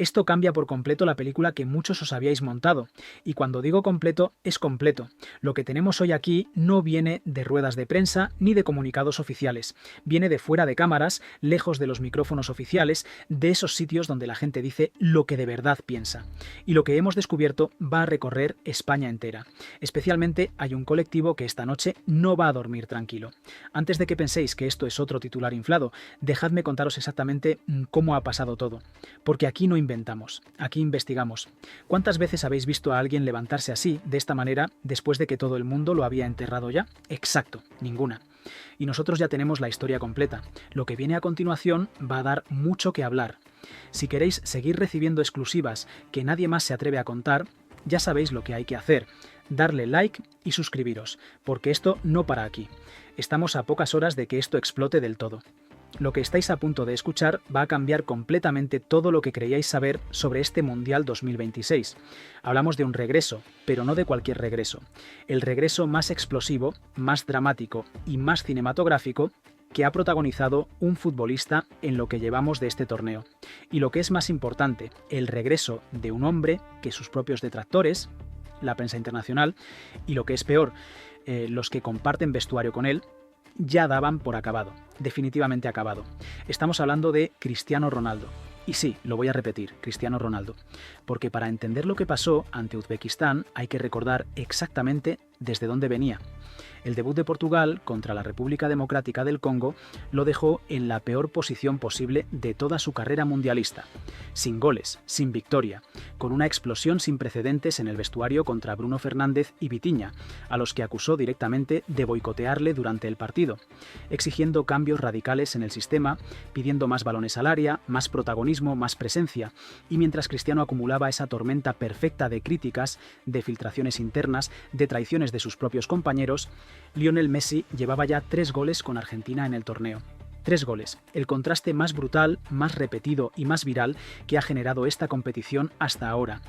Esto cambia por completo la película que muchos os habíais montado. Y cuando digo completo, es completo. Lo que tenemos hoy aquí no viene de ruedas de prensa ni de comunicados oficiales. Viene de fuera de cámaras, lejos de los micrófonos oficiales, de esos sitios donde la gente dice lo que de verdad piensa. Y lo que hemos descubierto va a recorrer España entera. Especialmente hay un colectivo que esta noche no va a dormir tranquilo. Antes de que penséis que esto es otro titular inflado, dejadme contaros exactamente cómo ha pasado todo. Porque aquí no inventamos, aquí investigamos. ¿Cuántas veces habéis visto a alguien levantarse así, de esta manera, después de que todo el mundo lo había enterrado ya? Exacto, ninguna. Y nosotros ya tenemos la historia completa. Lo que viene a continuación va a dar mucho que hablar. Si queréis seguir recibiendo exclusivas que nadie más se atreve a contar, ya sabéis lo que hay que hacer. Darle like y suscribiros, porque esto no para aquí. Estamos a pocas horas de que esto explote del todo. Lo que estáis a punto de escuchar va a cambiar completamente todo lo que creíais saber sobre este Mundial 2026. Hablamos de un regreso, pero no de cualquier regreso. El regreso más explosivo, más dramático y más cinematográfico que ha protagonizado un futbolista en lo que llevamos de este torneo. Y lo que es más importante, el regreso de un hombre que sus propios detractores, la prensa internacional, y lo que es peor, los que comparten vestuario con él, ya daban por acabado, definitivamente acabado. Estamos hablando de Cristiano Ronaldo. Y sí, lo voy a repetir, Cristiano Ronaldo. Porque para entender lo que pasó ante Uzbekistán hay que recordar exactamente desde dónde venía. El debut de Portugal contra la República Democrática del Congo lo dejó en la peor posición posible de toda su carrera mundialista. Sin goles, sin victoria, con una explosión sin precedentes en el vestuario contra Bruno Fernández y Vitinha, a los que acusó directamente de boicotearle durante el partido, exigiendo cambios radicales en el sistema, pidiendo más balones al área, más protagonismo, más presencia, y mientras Cristiano acumulaba esa tormenta perfecta de críticas, de filtraciones internas, de traiciones de sus propios compañeros, Lionel Messi llevaba ya 3 goles con Argentina en el torneo. 3 goles, el contraste más brutal, más repetido y más viral que ha generado esta competición hasta ahora.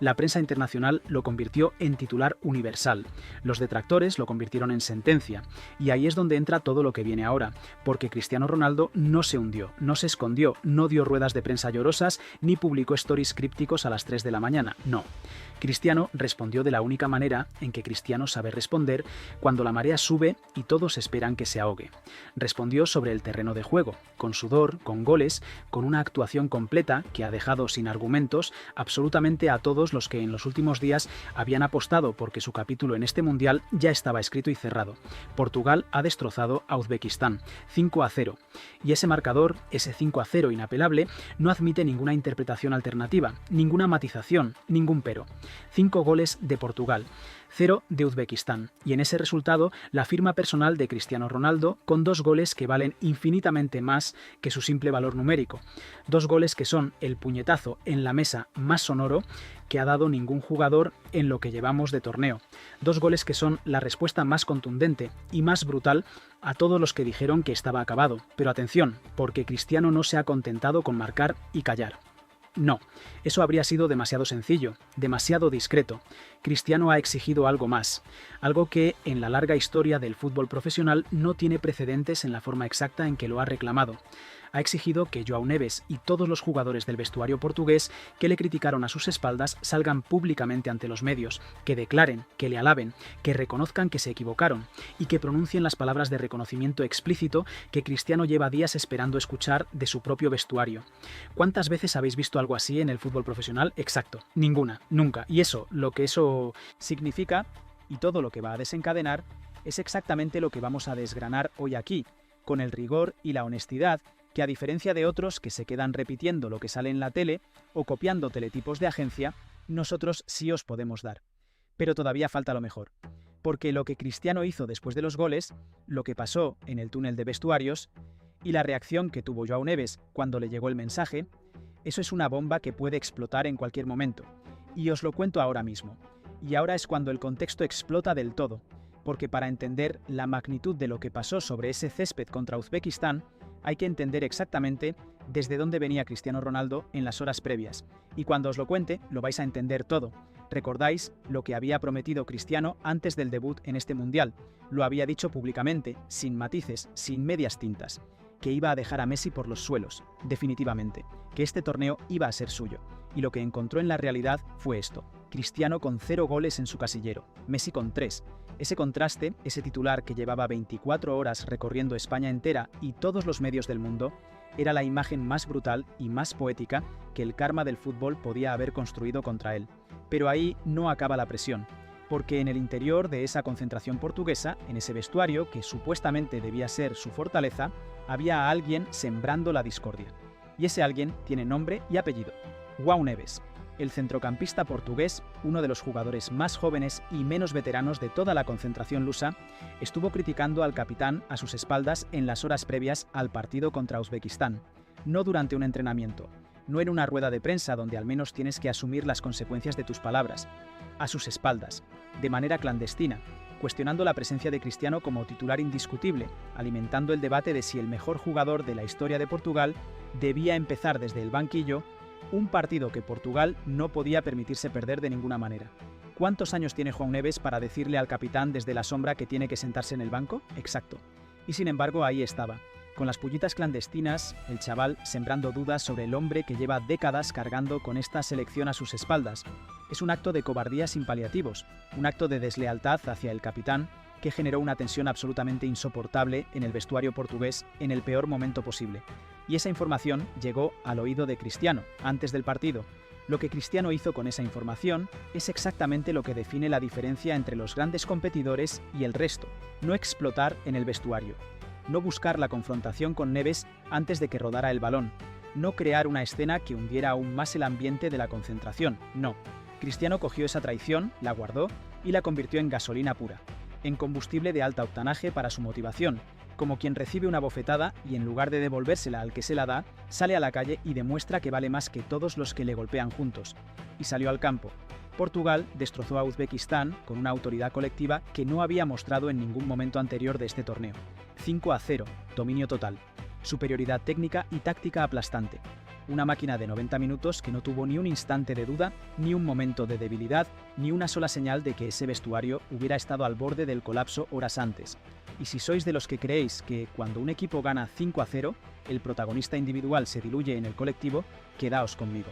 La prensa internacional lo convirtió en titular universal, los detractores lo convirtieron en sentencia, y ahí es donde entra todo lo que viene ahora, porque Cristiano Ronaldo no se hundió, no se escondió, no dio ruedas de prensa llorosas, ni publicó stories crípticos a las 3 de la mañana, no. Cristiano respondió de la única manera en que Cristiano sabe responder cuando la marea sube y todos esperan que se ahogue. Respondió sobre el terreno de juego, con sudor, con goles, con una actuación completa que ha dejado sin argumentos absolutamente a todos los que en los últimos días habían apostado porque su capítulo en este mundial ya estaba escrito y cerrado. Portugal ha destrozado a Uzbekistán, 5-0. Y ese marcador, ese 5-0 inapelable, no admite ninguna interpretación alternativa, ninguna matización, ningún pero. 5 goles de Portugal, 0 de Uzbekistán, y en ese resultado la firma personal de Cristiano Ronaldo con 2 goles que valen infinitamente más que su simple valor numérico. 2 goles que son el puñetazo en la mesa más sonoro que ha dado ningún jugador en lo que llevamos de torneo. 2 goles que son la respuesta más contundente y más brutal a todos los que dijeron que estaba acabado. Pero atención, porque Cristiano no se ha contentado con marcar y callar. No, eso habría sido demasiado sencillo, demasiado discreto. Cristiano ha exigido algo más, algo que en la larga historia del fútbol profesional no tiene precedentes en la forma exacta en que lo ha reclamado. Ha exigido que João Neves y todos los jugadores del vestuario portugués que le criticaron a sus espaldas salgan públicamente ante los medios, que declaren, que le alaben, que reconozcan que se equivocaron y que pronuncien las palabras de reconocimiento explícito que Cristiano lleva días esperando escuchar de su propio vestuario. ¿Cuántas veces habéis visto algo así en el fútbol profesional? Exacto, ninguna, nunca. Y eso, lo que eso significa y todo lo que va a desencadenar es exactamente lo que vamos a desgranar hoy aquí, con el rigor y la honestidad que, a diferencia de otros que se quedan repitiendo lo que sale en la tele o copiando teletipos de agencia, nosotros sí os podemos dar. Pero todavía falta lo mejor, porque lo que Cristiano hizo después de los goles, lo que pasó en el túnel de vestuarios y la reacción que tuvo João Neves cuando le llegó el mensaje, eso es una bomba que puede explotar en cualquier momento. Y os lo cuento ahora mismo. Y ahora es cuando el contexto explota del todo, porque para entender la magnitud de lo que pasó sobre ese césped contra Uzbekistán, hay que entender exactamente desde dónde venía Cristiano Ronaldo en las horas previas. Y cuando os lo cuente, lo vais a entender todo. Recordáis lo que había prometido Cristiano antes del debut en este Mundial. Lo había dicho públicamente, sin matices, sin medias tintas. que iba a dejar a Messi por los suelos, definitivamente, que este torneo iba a ser suyo. Y lo que encontró en la realidad fue esto: Cristiano con 0 goles en su casillero, Messi con 3. Ese contraste, ese titular que llevaba 24 horas recorriendo España entera y todos los medios del mundo, era la imagen más brutal y más poética que el karma del fútbol podía haber construido contra él. Pero ahí no acaba la presión, porque en el interior de esa concentración portuguesa, en ese vestuario que supuestamente debía ser su fortaleza, había a alguien sembrando la discordia. Y ese alguien tiene nombre y apellido: João Neves. El centrocampista portugués, uno de los jugadores más jóvenes y menos veteranos de toda la concentración lusa, estuvo criticando al capitán a sus espaldas en las horas previas al partido contra Uzbekistán, no durante un entrenamiento, no en una rueda de prensa donde al menos tienes que asumir las consecuencias de tus palabras, a sus espaldas, de manera clandestina, cuestionando la presencia de Cristiano como titular indiscutible, alimentando el debate de si el mejor jugador de la historia de Portugal debía empezar desde el banquillo un partido que Portugal no podía permitirse perder de ninguna manera. ¿Cuántos años tiene João Neves para decirle al capitán desde la sombra que tiene que sentarse en el banco? Exacto. Y sin embargo ahí estaba, con las pullitas clandestinas, el chaval sembrando dudas sobre el hombre que lleva décadas cargando con esta selección a sus espaldas. Es un acto de cobardía sin paliativos, un acto de deslealtad hacia el capitán que generó una tensión absolutamente insoportable en el vestuario portugués en el peor momento posible. Y esa información llegó al oído de Cristiano, antes del partido. Lo que Cristiano hizo con esa información es exactamente lo que define la diferencia entre los grandes competidores y el resto: no explotar en el vestuario, no buscar la confrontación con Neves antes de que rodara el balón, no crear una escena que hundiera aún más el ambiente de la concentración, no. Cristiano cogió esa traición, la guardó y la convirtió en gasolina pura, en combustible de alta octanaje para su motivación, como quien recibe una bofetada y en lugar de devolvérsela al que se la da, sale a la calle y demuestra que vale más que todos los que le golpean juntos. Y salió al campo. Portugal destrozó a Uzbekistán con una autoridad colectiva que no había mostrado en ningún momento anterior de este torneo. 5-0, dominio total, superioridad técnica y táctica aplastante. Una máquina de 90 minutos que no tuvo ni un instante de duda, ni un momento de debilidad, ni una sola señal de que ese vestuario hubiera estado al borde del colapso horas antes. Y si sois de los que creéis que cuando un equipo gana 5-0, el protagonista individual se diluye en el colectivo, quedaos conmigo.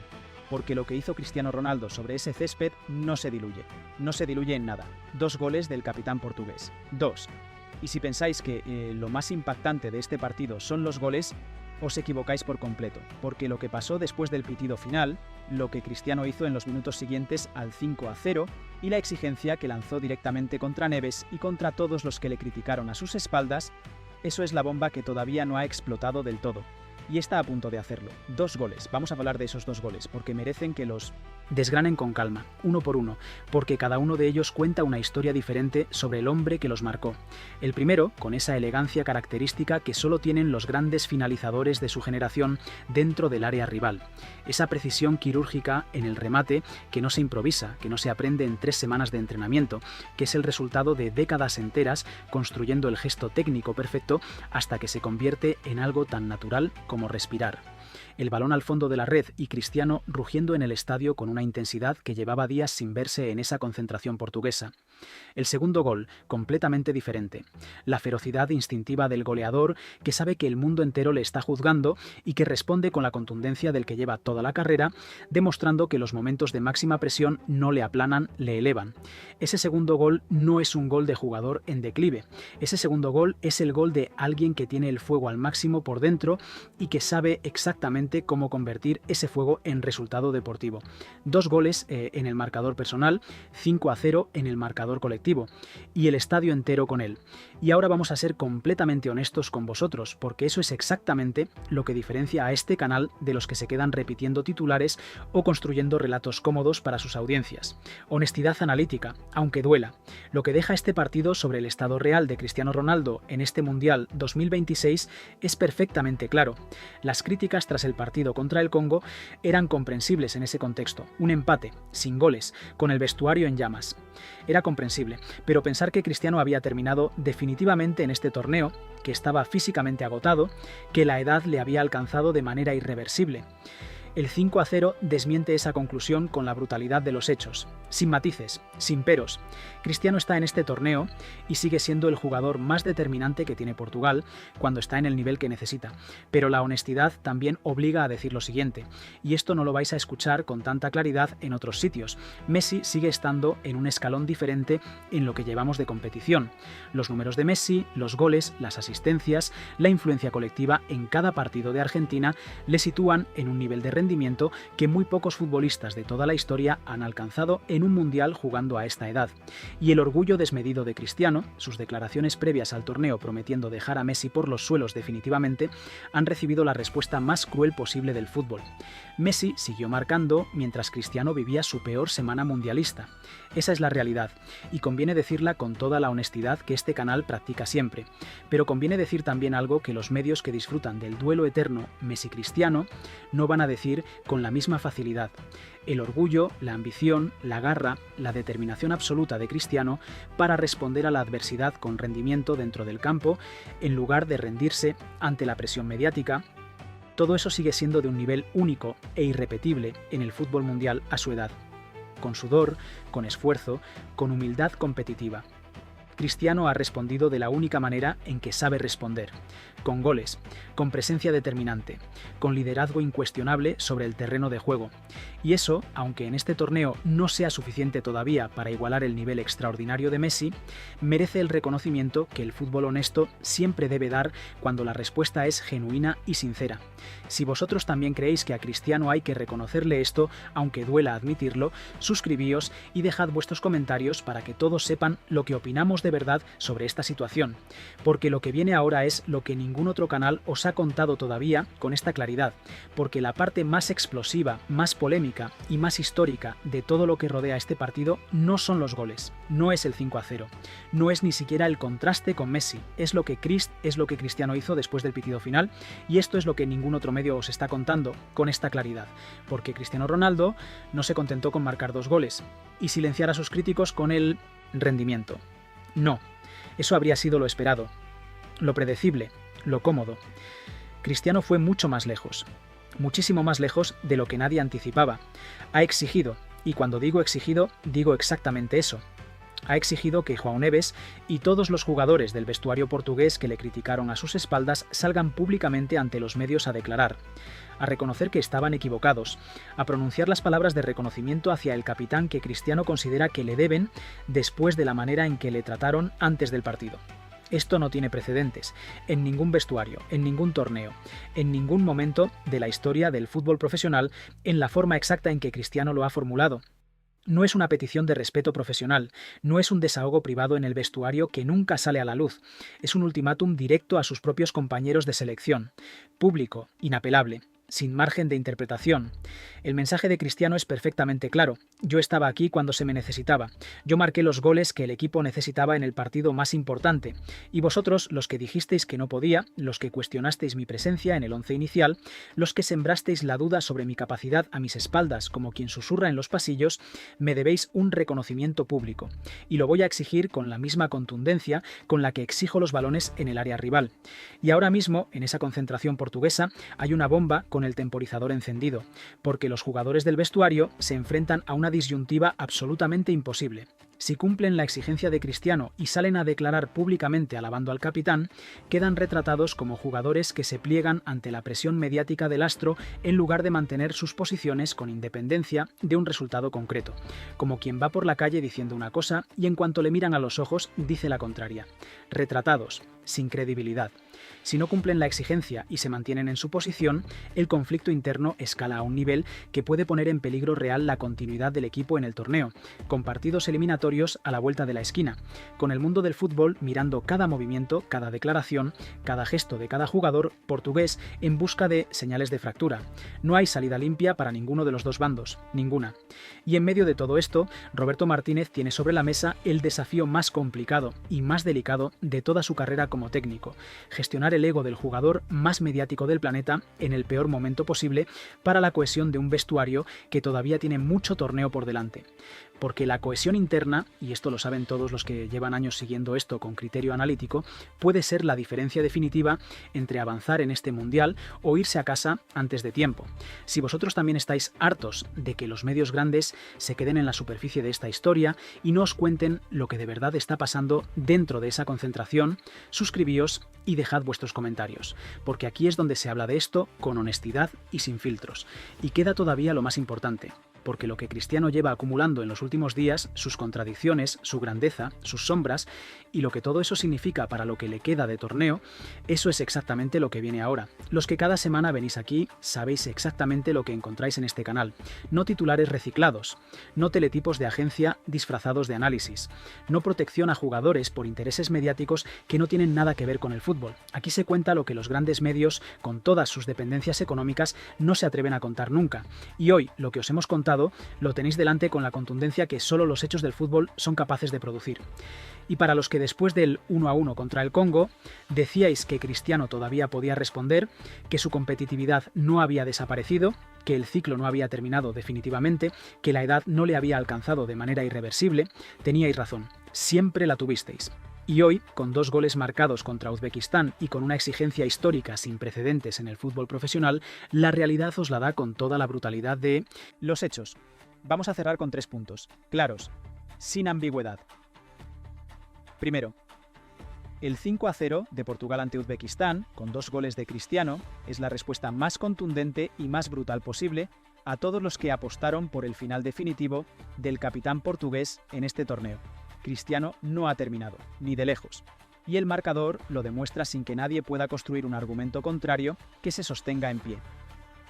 Porque lo que hizo Cristiano Ronaldo sobre ese césped no se diluye en nada. 2 goles del capitán portugués. 2. Y si pensáis que lo más impactante de este partido son los goles, os equivocáis por completo, porque lo que pasó después del pitido final, lo que Cristiano hizo en los minutos siguientes al 5-0 y la exigencia que lanzó directamente contra Neves y contra todos los que le criticaron a sus espaldas, eso es la bomba que todavía no ha explotado del todo. Y está a punto de hacerlo. 2 goles. Vamos a hablar de esos 2 goles, porque merecen que los desgranen con calma, uno por uno, porque cada uno de ellos cuenta una historia diferente sobre el hombre que los marcó. El primero, con esa elegancia característica que solo tienen los grandes finalizadores de su generación dentro del área rival. Esa precisión quirúrgica en el remate que no se improvisa, que no se aprende en 3 semanas de entrenamiento, que es el resultado de décadas enteras construyendo el gesto técnico perfecto hasta que se convierte en algo tan natural como respirar. El balón al fondo de la red y Cristiano rugiendo en el estadio con una intensidad que llevaba días sin verse en esa concentración portuguesa. El segundo gol, completamente diferente. La ferocidad instintiva del goleador que sabe que el mundo entero le está juzgando y que responde con la contundencia del que lleva toda la carrera, demostrando que los momentos de máxima presión no le aplanan, le elevan. Ese segundo gol no es un gol de jugador en declive. Ese segundo gol es el gol de alguien que tiene el fuego al máximo por dentro y que sabe exactamente cómo convertir ese fuego en resultado deportivo. 2 goles en el marcador personal, 5-0 en el marcador colectivo, y el estadio entero con él. Y ahora vamos a ser completamente honestos con vosotros, porque eso es exactamente lo que diferencia a este canal de los que se quedan repitiendo titulares o construyendo relatos cómodos para sus audiencias. Honestidad analítica, aunque duela. Lo que deja este partido sobre el estado real de Cristiano Ronaldo en este Mundial 2026 es perfectamente claro. Las críticas tras el partido contra el Congo eran comprensibles en ese contexto. Un empate, sin goles, con el vestuario en llamas. Era comprensible, pero pensar que Cristiano había terminado definitivamente en este torneo, que estaba físicamente agotado, que la edad le había alcanzado de manera irreversible. El 5-0 desmiente esa conclusión con la brutalidad de los hechos, sin matices, sin peros. Cristiano está en este torneo y sigue siendo el jugador más determinante que tiene Portugal cuando está en el nivel que necesita. Pero la honestidad también obliga a decir lo siguiente, y esto no lo vais a escuchar con tanta claridad en otros sitios. Messi sigue estando en un escalón diferente en lo que llevamos de competición. Los números de Messi, los goles, las asistencias, la influencia colectiva en cada partido de Argentina le sitúan en un nivel de rendimiento que muy pocos futbolistas de toda la historia han alcanzado en un mundial jugando a esta edad. Y el orgullo desmedido de Cristiano, sus declaraciones previas al torneo prometiendo dejar a Messi por los suelos definitivamente, han recibido la respuesta más cruel posible del fútbol. Messi siguió marcando mientras Cristiano vivía su peor semana mundialista. Esa es la realidad, y conviene decirla con toda la honestidad que este canal practica siempre. Pero conviene decir también algo que los medios que disfrutan del duelo eterno Messi-Cristiano no van a decir con la misma facilidad. El orgullo, la ambición, la garra, la determinación absoluta de Cristiano para responder a la adversidad con rendimiento dentro del campo, en lugar de rendirse ante la presión mediática, todo eso sigue siendo de un nivel único e irrepetible en el fútbol mundial a su edad. Con sudor, con esfuerzo, con humildad competitiva. Cristiano ha respondido de la única manera en que sabe responder, con goles, con presencia determinante, con liderazgo incuestionable sobre el terreno de juego. Y eso, aunque en este torneo no sea suficiente todavía para igualar el nivel extraordinario de Messi, merece el reconocimiento que el fútbol honesto siempre debe dar cuando la respuesta es genuina y sincera. Si vosotros también creéis que a Cristiano hay que reconocerle esto, aunque duela admitirlo, suscribíos y dejad vuestros comentarios para que todos sepan lo que opinamos de verdad sobre esta situación, porque lo que viene ahora es lo que ningún otro canal os ha contado todavía con esta claridad, porque la parte más explosiva, más polémica y más histórica de todo lo que rodea este partido no son los goles, no es el 5-0, no es ni siquiera el contraste con Messi, es lo que Cristiano hizo después del pitido final, y esto es lo que ningún otro medio os está contando con esta claridad, porque Cristiano Ronaldo no se contentó con marcar 2 goles y silenciar a sus críticos con el rendimiento. No, eso habría sido lo esperado, lo predecible, lo cómodo. Cristiano fue mucho más lejos, muchísimo más lejos de lo que nadie anticipaba. Ha exigido, y cuando digo exigido, digo exactamente eso. Ha exigido que João Neves y todos los jugadores del vestuario portugués que le criticaron a sus espaldas salgan públicamente ante los medios a declarar, a reconocer que estaban equivocados, a pronunciar las palabras de reconocimiento hacia el capitán que Cristiano considera que le deben después de la manera en que le trataron antes del partido. Esto no tiene precedentes, en ningún vestuario, en ningún torneo, en ningún momento de la historia del fútbol profesional, en la forma exacta en que Cristiano lo ha formulado. No es una petición de respeto profesional, no es un desahogo privado en el vestuario que nunca sale a la luz, es un ultimátum directo a sus propios compañeros de selección, público, inapelable, sin margen de interpretación. El mensaje de Cristiano es perfectamente claro. Yo estaba aquí cuando se me necesitaba. Yo marqué los goles que el equipo necesitaba en el partido más importante. Y vosotros, los que dijisteis que no podía, los que cuestionasteis mi presencia en el once inicial, los que sembrasteis la duda sobre mi capacidad a mis espaldas como quien susurra en los pasillos, me debéis un reconocimiento público. Y lo voy a exigir con la misma contundencia con la que exijo los balones en el área rival. Y ahora mismo, en esa concentración portuguesa, hay una bomba con el temporizador encendido, porque los jugadores del vestuario se enfrentan a una disyuntiva absolutamente imposible. Si cumplen la exigencia de Cristiano y salen a declarar públicamente alabando al capitán, quedan retratados como jugadores que se pliegan ante la presión mediática del astro en lugar de mantener sus posiciones con independencia de un resultado concreto, como quien va por la calle diciendo una cosa y en cuanto le miran a los ojos dice la contraria. Retratados, sin credibilidad. Si no cumplen la exigencia y se mantienen en su posición, el conflicto interno escala a un nivel que puede poner en peligro real la continuidad del equipo en el torneo, con partidos eliminatorios a la vuelta de la esquina, con el mundo del fútbol mirando cada movimiento, cada declaración, cada gesto de cada jugador portugués en busca de señales de fractura. No hay salida limpia para ninguno de los dos bandos, ninguna. Y en medio de todo esto, Roberto Martínez tiene sobre la mesa el desafío más complicado y más delicado de toda su carrera como técnico, cuestionar el ego del jugador más mediático del planeta en el peor momento posible para la cohesión de un vestuario que todavía tiene mucho torneo por delante. Porque la cohesión interna, y esto lo saben todos los que llevan años siguiendo esto con criterio analítico, puede ser la diferencia definitiva entre avanzar en este mundial o irse a casa antes de tiempo. Si vosotros también estáis hartos de que los medios grandes se queden en la superficie de esta historia y no os cuenten lo que de verdad está pasando dentro de esa concentración, suscribíos y dejad vuestros comentarios, porque aquí es donde se habla de esto con honestidad y sin filtros. Y queda todavía lo más importante, porque lo que Cristiano lleva acumulando en los últimos días, sus contradicciones, su grandeza, sus sombras, y lo que todo eso significa para lo que le queda de torneo, eso es exactamente lo que viene ahora. Los que cada semana venís aquí sabéis exactamente lo que encontráis en este canal. No titulares reciclados, no teletipos de agencia disfrazados de análisis, no protección a jugadores por intereses mediáticos que no tienen nada que ver con el fútbol. Aquí se cuenta lo que los grandes medios, con todas sus dependencias económicas, no se atreven a contar nunca. Y hoy, lo que os hemos contado lo tenéis delante con la contundencia que solo los hechos del fútbol son capaces de producir. Y para los que después del 1-1 contra el Congo decíais que Cristiano todavía podía responder, que su competitividad no había desaparecido, que el ciclo no había terminado definitivamente, que la edad no le había alcanzado de manera irreversible, teníais razón, siempre la tuvisteis. Y hoy, con 2 goles marcados contra Uzbekistán y con una exigencia histórica sin precedentes en el fútbol profesional, la realidad os la da con toda la brutalidad de los hechos. Vamos a cerrar con 3 puntos, claros, sin ambigüedad. Primero, el 5-0 de Portugal ante Uzbekistán, con 2 goles de Cristiano, es la respuesta más contundente y más brutal posible a todos los que apostaron por el final definitivo del capitán portugués en este torneo. Cristiano no ha terminado, ni de lejos, y el marcador lo demuestra sin que nadie pueda construir un argumento contrario que se sostenga en pie.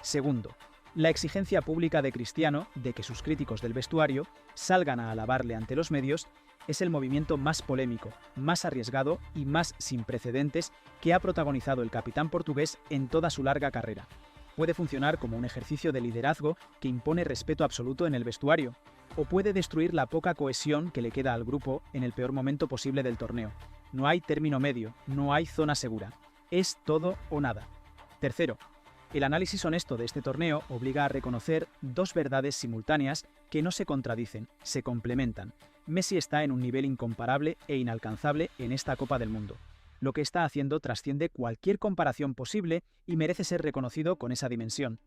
Segundo, la exigencia pública de Cristiano de que sus críticos del vestuario salgan a alabarle ante los medios es el movimiento más polémico, más arriesgado y más sin precedentes que ha protagonizado el capitán portugués en toda su larga carrera. Puede funcionar como un ejercicio de liderazgo que impone respeto absoluto en el vestuario, o puede destruir la poca cohesión que le queda al grupo en el peor momento posible del torneo. No hay término medio, no hay zona segura. Es todo o nada. Tercero, el análisis honesto de este torneo obliga a reconocer 2 verdades simultáneas que no se contradicen, se complementan. Messi está en un nivel incomparable e inalcanzable en esta Copa del Mundo. Lo que está haciendo trasciende cualquier comparación posible y merece ser reconocido con esa dimensión.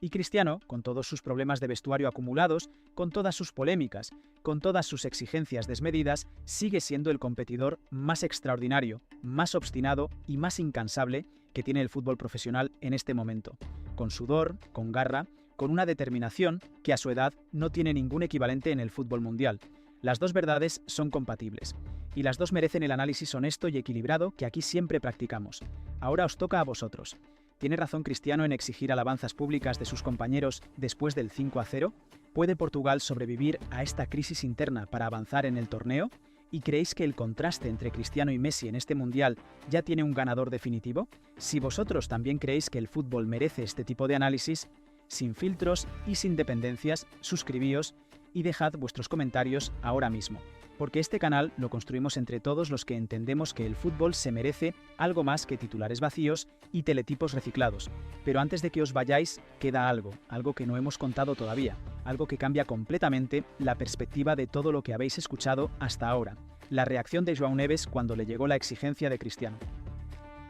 Y Cristiano, con todos sus problemas de vestuario acumulados, con todas sus polémicas, con todas sus exigencias desmedidas, sigue siendo el competidor más extraordinario, más obstinado y más incansable que tiene el fútbol profesional en este momento. Con sudor, con garra, con una determinación que a su edad no tiene ningún equivalente en el fútbol mundial. Las 2 verdades son compatibles, y las 2 merecen el análisis honesto y equilibrado que aquí siempre practicamos. Ahora os toca a vosotros. ¿Tiene razón Cristiano en exigir alabanzas públicas de sus compañeros después del 5-0? ¿Puede Portugal sobrevivir a esta crisis interna para avanzar en el torneo? ¿Y creéis que el contraste entre Cristiano y Messi en este mundial ya tiene un ganador definitivo? Si vosotros también creéis que el fútbol merece este tipo de análisis, sin filtros y sin dependencias, suscribíos y dejad vuestros comentarios ahora mismo. Porque este canal lo construimos entre todos los que entendemos que el fútbol se merece algo más que titulares vacíos y teletipos reciclados. Pero antes de que os vayáis, queda algo que no hemos contado todavía, algo que cambia completamente la perspectiva de todo lo que habéis escuchado hasta ahora. La reacción de João Neves cuando le llegó la exigencia de Cristiano.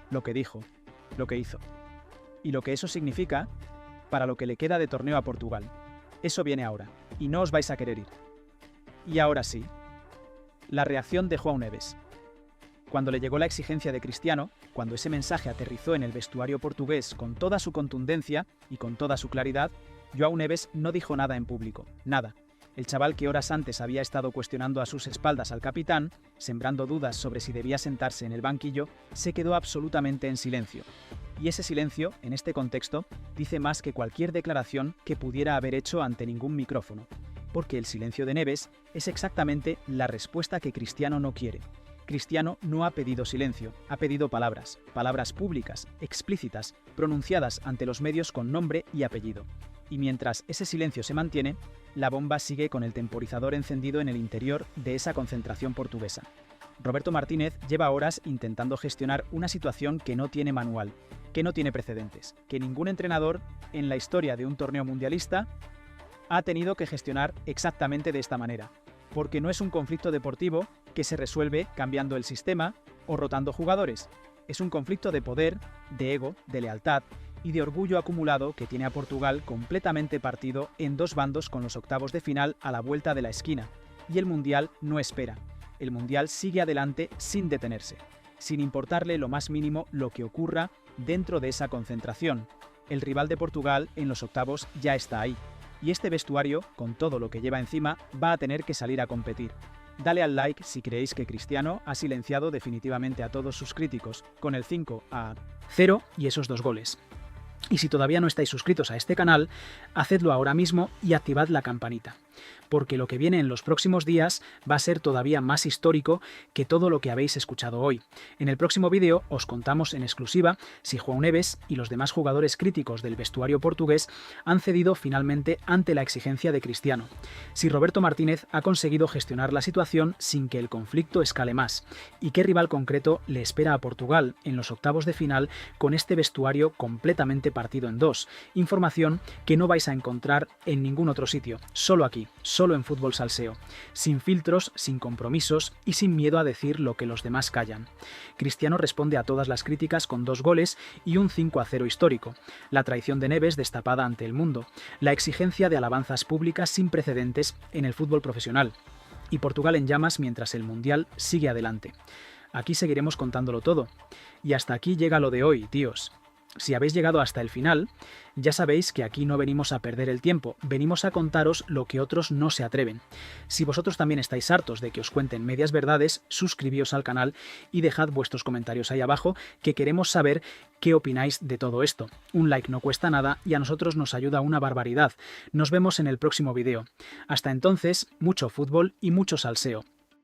Lo que dijo, lo que hizo. Y lo que eso significa para lo que le queda de torneo a Portugal. Eso viene ahora, y no os vais a querer ir. Y ahora sí. La reacción de João Neves. Cuando le llegó la exigencia de Cristiano, cuando ese mensaje aterrizó en el vestuario portugués con toda su contundencia y con toda su claridad, João Neves no dijo nada en público, nada. El chaval que horas antes había estado cuestionando a sus espaldas al capitán, sembrando dudas sobre si debía sentarse en el banquillo, se quedó absolutamente en silencio. Y ese silencio, en este contexto, dice más que cualquier declaración que pudiera haber hecho ante ningún micrófono. Porque el silencio de Neves es exactamente la respuesta que Cristiano no quiere. Cristiano no ha pedido silencio, ha pedido palabras, palabras públicas, explícitas, pronunciadas ante los medios con nombre y apellido. Y mientras ese silencio se mantiene, la bomba sigue con el temporizador encendido en el interior de esa concentración portuguesa. Roberto Martínez lleva horas intentando gestionar una situación que no tiene manual, que no tiene precedentes, que ningún entrenador en la historia de un torneo mundialista ha tenido que gestionar exactamente de esta manera, porque no es un conflicto deportivo que se resuelve cambiando el sistema o rotando jugadores. Es un conflicto de poder, de ego, de lealtad y de orgullo acumulado que tiene a Portugal completamente partido en dos bandos con los octavos de final a la vuelta de la esquina. Y el Mundial no espera. El Mundial sigue adelante sin detenerse, sin importarle lo más mínimo lo que ocurra dentro de esa concentración. El rival de Portugal en los octavos ya está ahí. Y este vestuario, con todo lo que lleva encima, va a tener que salir a competir. Dale al like si creéis que Cristiano ha silenciado definitivamente a todos sus críticos, con el 5-0 y esos 2 goles. Y si todavía no estáis suscritos a este canal, hacedlo ahora mismo y activad la campanita, porque lo que viene en los próximos días va a ser todavía más histórico que todo lo que habéis escuchado hoy. En el próximo vídeo os contamos en exclusiva si João Neves y los demás jugadores críticos del vestuario portugués han cedido finalmente ante la exigencia de Cristiano, si Roberto Martínez ha conseguido gestionar la situación sin que el conflicto escale más, y qué rival concreto le espera a Portugal en los octavos de final con este vestuario completamente partido en dos, información que no vais a encontrar en ningún otro sitio, solo aquí, solo en Fútbol Salseo, sin filtros, sin compromisos y sin miedo a decir lo que los demás callan. Cristiano responde a todas las críticas con 2 goles y un 5-0 histórico, la traición de Neves destapada ante el mundo, la exigencia de alabanzas públicas sin precedentes en el fútbol profesional, y Portugal en llamas mientras el Mundial sigue adelante. Aquí seguiremos contándolo todo. Y hasta aquí llega lo de hoy, tíos. Si habéis llegado hasta el final, ya sabéis que aquí no venimos a perder el tiempo, venimos a contaros lo que otros no se atreven. Si vosotros también estáis hartos de que os cuenten medias verdades, suscribíos al canal y dejad vuestros comentarios ahí abajo, que queremos saber qué opináis de todo esto. Un like no cuesta nada y a nosotros nos ayuda una barbaridad. Nos vemos en el próximo vídeo. Hasta entonces, mucho fútbol y mucho salseo.